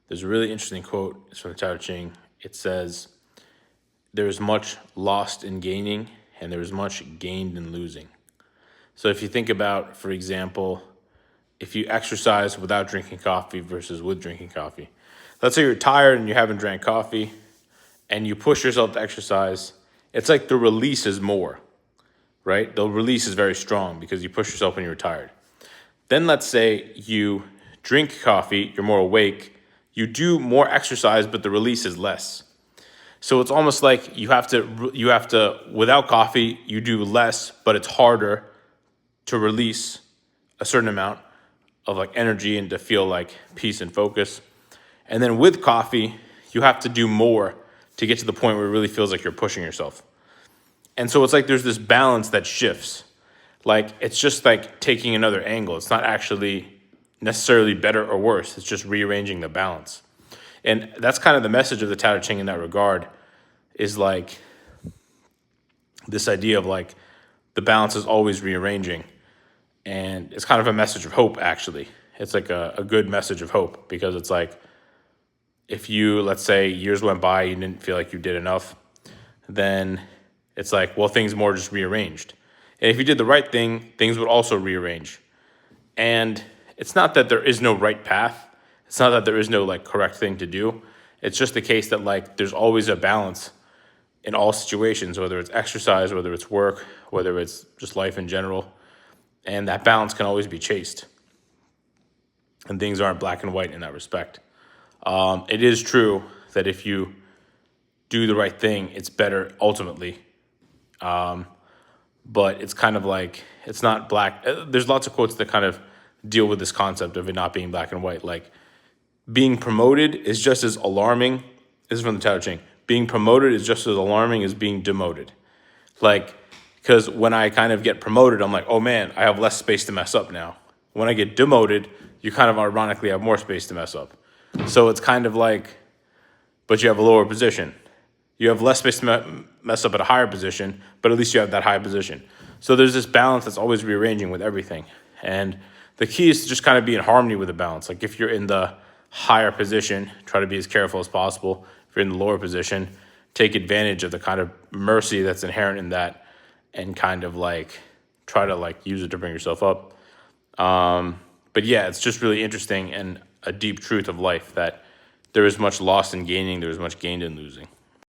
There's a really interesting quote. It's from the Tao Te Ching. It says, "There is much lost in gaining, and there is much gained in losing." So if you think about, for example, if you exercise without drinking coffee versus with drinking coffee, let's say you're tired and you haven't drank coffee, and you push yourself to exercise, it's like the release is more, right? The release is very strong because you push yourself when you're tired. Then let's say you drink coffee, you're more awake, you do more exercise, but the release is less. So it's almost like you have to without coffee, you do less, but it's harder to release a certain amount of like energy and to feel like peace and focus. And then with coffee, you have to do more to get to the point where it really feels like you're pushing yourself. And so it's like there's this balance that shifts. Like it's just like taking another angle. It's not actually necessarily better or worse. It's just rearranging the balance. And that's kind of the message of the Tao Te Ching in that regard, is like this idea of like the balance is always rearranging. And it's kind of a message of hope, actually. It's like a good message of hope, because it's like if you, let's say, years went by, you didn't feel like you did enough, then it's like, well, things more just rearranged. And if you did the right thing, things would also rearrange. And it's not that there is no right path. It's not that there is no like correct thing to do. It's just the case that like there's always a balance in all situations, whether it's exercise, whether it's work, whether it's just life in general. And that balance can always be chased. And things aren't black and white in that respect. It is true that if you do the right thing, it's better ultimately. But it's kind of like, it's not black. There's lots of quotes that kind of deal with this concept of it not being black and white. Like being promoted is just as alarming. This is from the Tao Te Ching. Being promoted is just as alarming as being demoted. Like, because when I kind of get promoted, I'm like, oh man, I have less space to mess up now. When I get demoted, you kind of ironically have more space to mess up. So it's kind of like, but you have a lower position. You have less space to mess up at a higher position, but at least you have that high position. So there's this balance that's always rearranging with everything. And the key is to just kind of be in harmony with the balance. Like if you're in the higher position, try to be as careful as possible. If you're in the lower position, take advantage of the kind of mercy that's inherent in that, and kind of like try to like use it to bring yourself up. But yeah, it's just really interesting and a deep truth of life that there is much lost in gaining, there is much gained in losing.